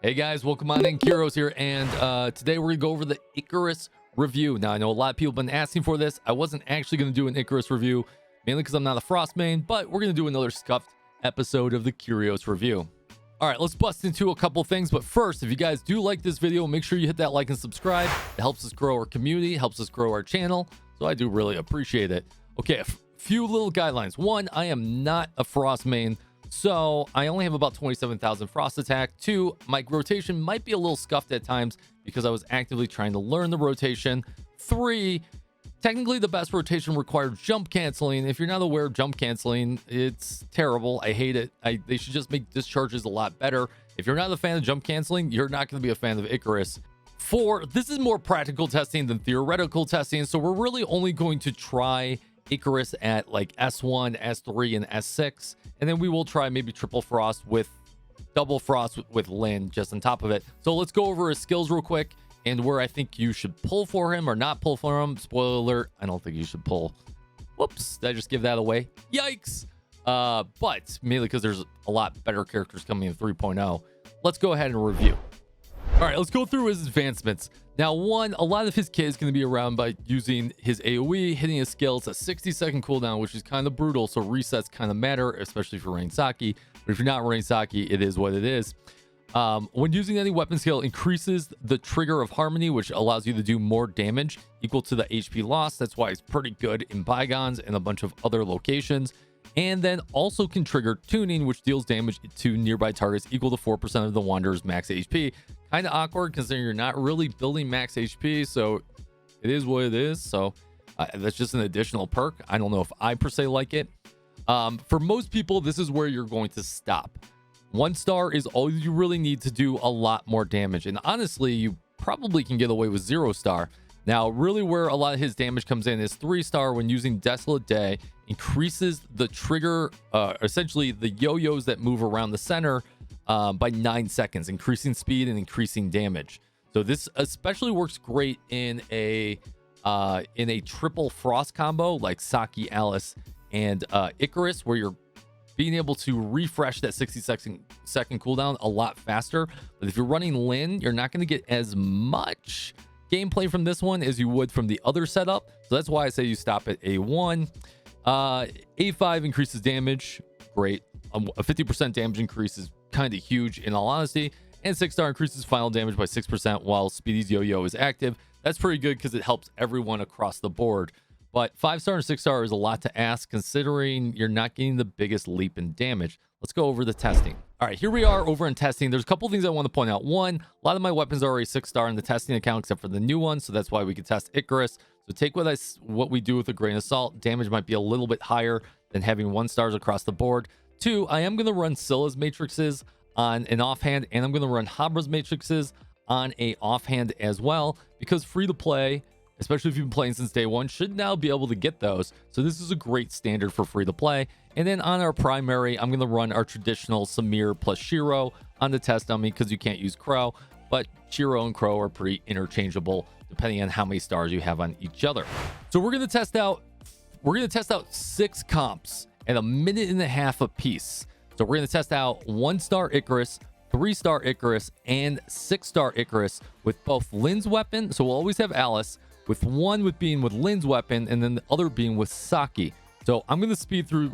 Hey guys, welcome on in. Kyrios here, and today we're gonna go over the Icarus review. Now I know a lot of people have been asking for this. I wasn't actually gonna do an Icarus review, mainly because I'm not a Frost main, but we're gonna do another scuffed episode of the Kyrios review. All right, let's bust into a couple things, but first, if you guys do like this video, make sure you hit that like and subscribe. It helps us grow our community, helps us grow our channel, so I do really appreciate it. Okay, a few little guidelines. One, I am not a Frost main, so I only have about 27,000 Frost attack. Two, my rotation might be a little scuffed at times because I was actively trying to learn the rotation. Three, technically the best rotation required jump canceling. If you're not aware of jump canceling, it's terrible. I hate it. They should just make discharges a lot better. If you're not a fan of jump canceling, you're not going to be a fan of Icarus. Four, this is more practical testing than theoretical testing, so we're really only going to try Icarus at like S1, S3, and S6, and then we will try maybe triple frost with double frost with Lynn just on top of it. So let's go over his skills real quick and where I think you should pull for him or not pull for him. Spoiler alert, I don't think you should pull. Whoops, did I just give that away? Yikes. But mainly because there's a lot better characters coming in 3.0. Let's go ahead and review. All right, let's go through his advancements. Now, one, a lot of his kit is going to be around by using his AoE, hitting his skill. It's a 60-second cooldown, which is kind of brutal, so resets kind of matter, especially for running Saki. But if you're not running Saki, it is what it is. When using any weapon skill, increases the trigger of Harmony, which allows you to do more damage equal to the HP loss. That's why it's pretty good in Bygones and a bunch of other locations. And then also can trigger Tuning, which deals damage to nearby targets equal to 4% of the Wanderer's max HP. Kind of awkward considering you're not really building max HP, so it is what it is. So that's just an additional perk. I don't know if I per se like it. For most people, this is where you're going to stop. 1 star is all you really need to do a lot more damage, and honestly you probably can get away with 0 star. Now really where a lot of his damage comes in is 3 star when using Desolate Day. Increases the trigger, essentially the yo-yos that move around the center by 9 seconds, increasing speed and increasing damage. So this especially works great in a triple frost combo like Saki, Alice, and Icarus, where you're being able to refresh that 60-second cooldown a lot faster. But if you're running Lynn, you're not going to get as much gameplay from this one as you would from the other setup. So that's why I say you stop at A1. A5 increases damage, great. A 50% damage increase is kind of huge in all honesty. And 6 star increases final damage by 6% while Speedy's yo-yo is active. That's pretty good because it helps everyone across the board. But 5 star and 6 star is a lot to ask considering you're not getting the biggest leap in damage. Let's go over the testing. All right, here we are over in testing. There's a couple things I want to point out. One, a lot of my weapons are already 6 star in the testing account except for the new one, so that's why we can test Icarus. So take what we do with a grain of salt. Damage might be a little bit higher than having 1 stars across the board. Two, I am going to run Scylla's matrices on an offhand, and I'm going to run Habra's matrices on a offhand as well, because free to play, especially if you've been playing since day one, should now be able to get those. So this is a great standard for free to play. And then on our primary, I'm going to run our traditional Samir plus Shiro on the test dummy because you can't use Crow, but Shiro and Crow are pretty interchangeable depending on how many stars you have on each other. So we're going to test out 6 comps at 1.5 minutes apiece. So we're going to test out 1 star Icarus, 3 star Icarus, and 6 star Icarus with both Lynn's weapon. So we'll always have Alice, with one being with Lynn's weapon and then the other being with Saki. So I'm going to speed through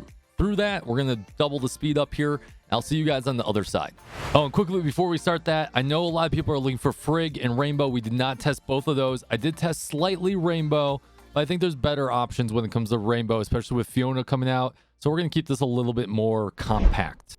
that. We're going to double the speed up here. I'll see you guys on the other side. Oh, and quickly before we start that, I know a lot of people are looking for Frigg and Rainbow. We did not test both of those. I did test slightly Rainbow, but I think there's better options when it comes to Rainbow, especially with Fiona coming out. So we're going to keep this a little bit more compact.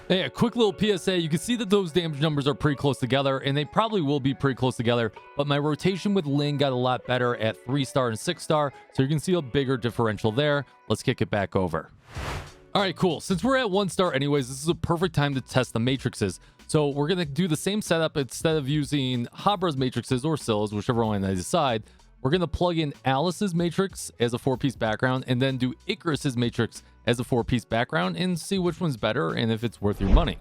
Hey, a quick little PSA. You can see that those damage numbers are pretty close together, and they probably will be pretty close together, but my rotation with Ling got a lot better at 3-star and 6-star, so you can see a bigger differential there. Let's kick it back over. All right, cool. Since we're at 1-star anyways, this is a perfect time to test the matrices. So we're going to do the same setup. Instead of using 𝙀�㝂's matrices or Scylla's, whichever one I decide, we're going to plug in Alice's matrix as a 4-piece background and then do Icarus's matrix as a 4-piece background and see which one's better and if it's worth your money.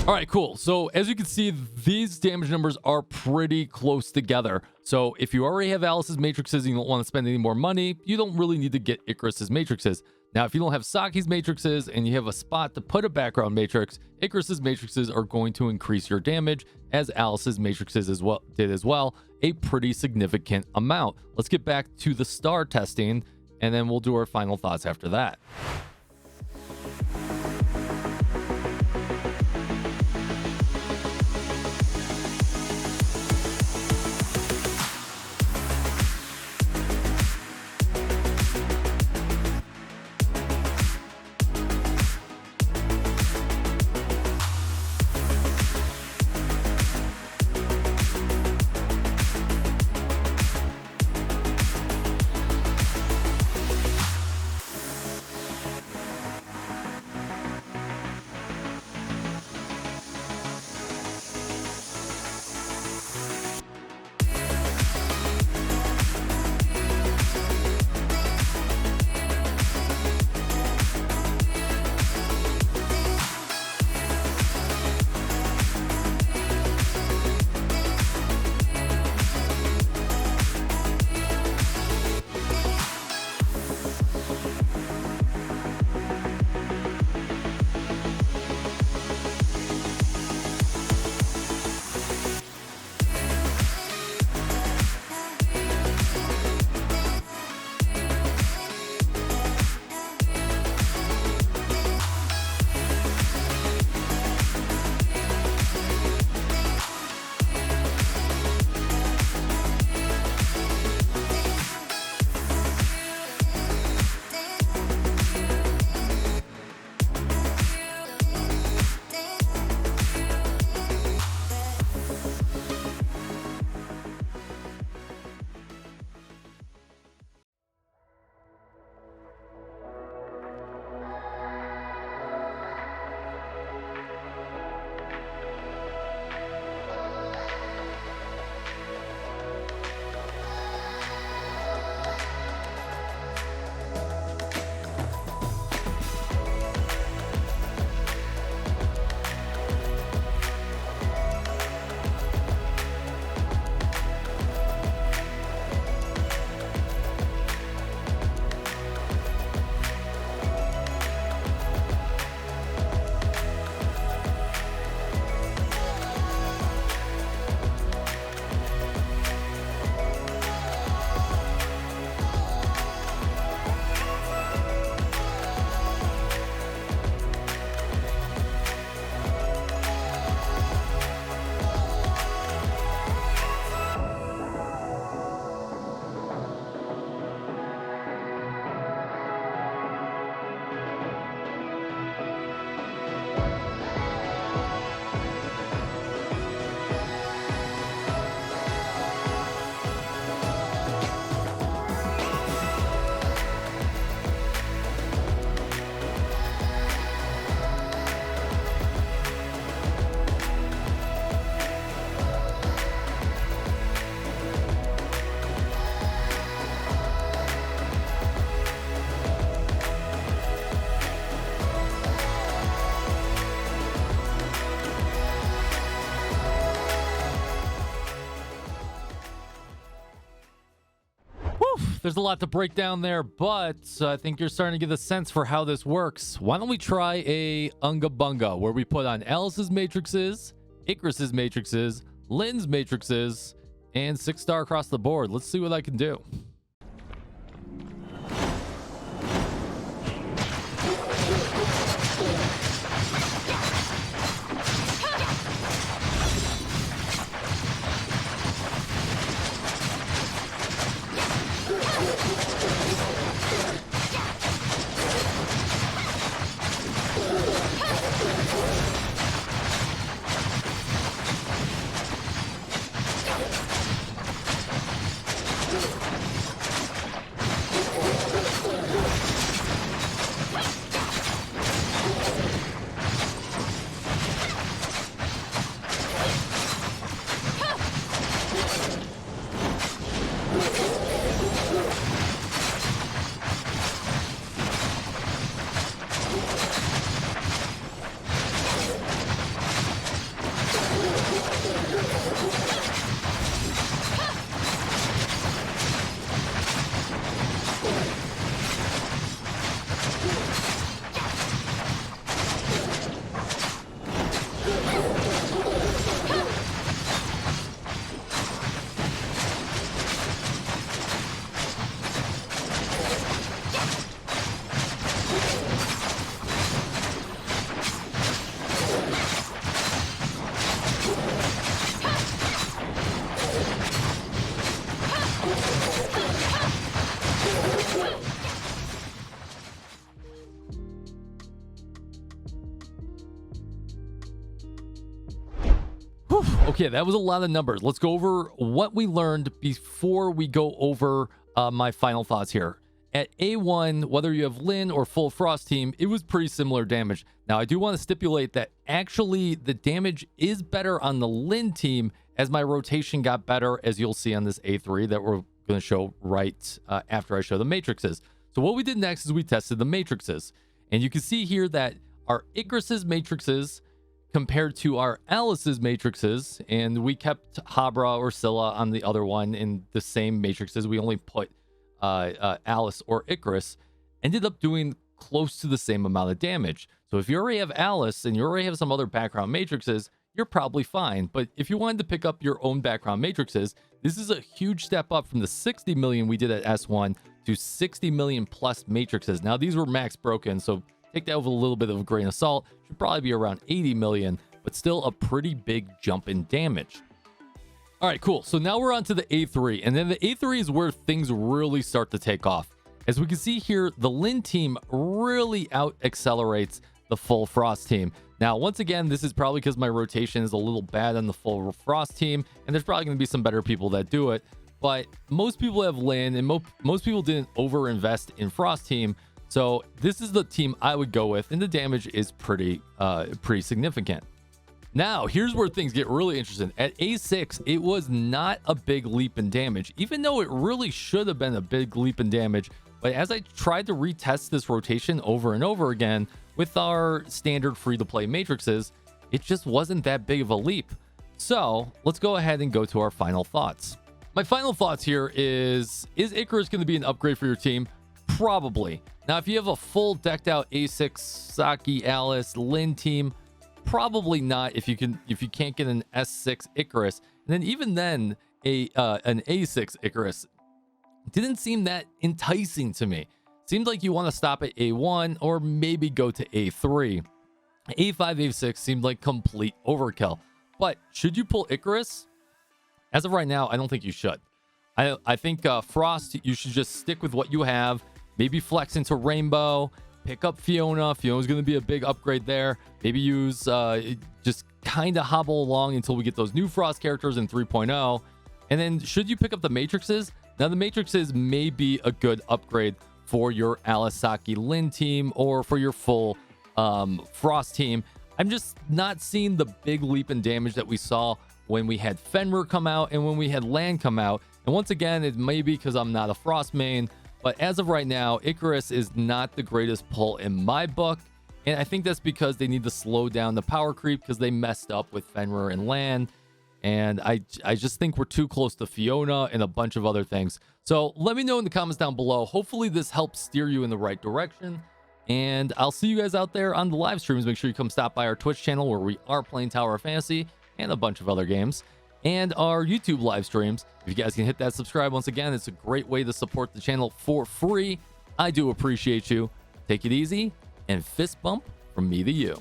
All right, cool. So as you can see, these damage numbers are pretty close together. So if you already have Alice's matrices and you don't want to spend any more money, you don't really need to get Icarus's matrices. Now, if you don't have Saki's matrices and you have a spot to put a background matrix, Icarus's matrices are going to increase your damage as Alice's matrices did as well, a pretty significant amount. Let's get back to the star testing and then we'll do our final thoughts after that. there's a lot to break down there, but I think you're starting to get a sense for how this works. Why don't we try a UNGA BUNGA, where we put on Alice's matrices, Icarus's matrices, Lynn's matrices, and 6-star across the board. Let's see what I can do. Okay, that was a lot of numbers. Let's go over what we learned before we go over my final thoughts here. At A1, whether you have Lynn or full Frost team, it was pretty similar damage. Now, I do want to stipulate that actually the damage is better on the Lynn team as my rotation got better, as you'll see on this A3 that we're going to show right after I show the matrices. So what we did next is we tested the matrices. And you can see here that our Icarus's matrices compared to our Alice's matrices, and we kept Habra or Scylla on the other one in the same matrices. We only put Alice or Icarus, ended up doing close to the same amount of damage. So if you already have Alice and you already have some other background matrices, you're probably fine. But if you wanted to pick up your own background matrices, this is a huge step up from the 60 million we did at S1 to 60 million plus matrices. Now, these were max broken, so take that with a little bit of a grain of salt. Should probably be around 80 million, but still a pretty big jump in damage. All right, cool. So now we're on to the A3, and then the A3 is where things really start to take off. As we can see here, the Lynn team really out accelerates the full Frost team. Now, once again, this is probably because my rotation is a little bad on the full Frost team, and there's probably going to be some better people that do it. But most people have Lynn, and most people didn't over-invest in Frost team. So this is the team I would go with, and the damage is pretty significant. Now, here's where things get really interesting. At A6, it was not a big leap in damage, even though it really should have been a big leap in damage. But as I tried to retest this rotation over and over again with our standard free-to-play matrices, it just wasn't that big of a leap. So let's go ahead and go to our final thoughts. My final thoughts here is Icarus going to be an upgrade for your team? Probably. Now, if you have a full decked out A6 Saki, Alice, Lynn team, probably not if you can't get an S6 Icarus. And then even then, an A6 Icarus didn't seem that enticing to me. Seemed like you want to stop at A1 or maybe go to A3. A5, A6 seemed like complete overkill. But should you pull Icarus? As of right now, I don't think you should. I think Frost, you should just stick with what you have. Maybe flex into Rainbow, pick up Fiona. Fiona's going to be a big upgrade there. Maybe use, just kind of hobble along until we get those new Frost characters in 3.0. And then should you pick up the Matrixes? Now, the Matrixes may be a good upgrade for your Alisaki Lynn team or for your full Frost team. I'm just not seeing the big leap in damage that we saw when we had Fenrir come out and when we had Lan come out. And once again, it may be because I'm not a Frost main. But as of right now, Icarus is not the greatest pull in my book. And I think that's because they need to slow down the power creep because they messed up with Fenrir and Lan. And I just think we're too close to Fiona and a bunch of other things. So let me know in the comments down below. Hopefully this helps steer you in the right direction. And I'll see you guys out there on the live streams. Make sure you come stop by our Twitch channel where we are playing Tower of Fantasy and a bunch of other games. And our YouTube live streams. If you guys can hit that subscribe once again, it's a great way to support the channel for free. I do appreciate you. Take it easy and fist bump from me to you.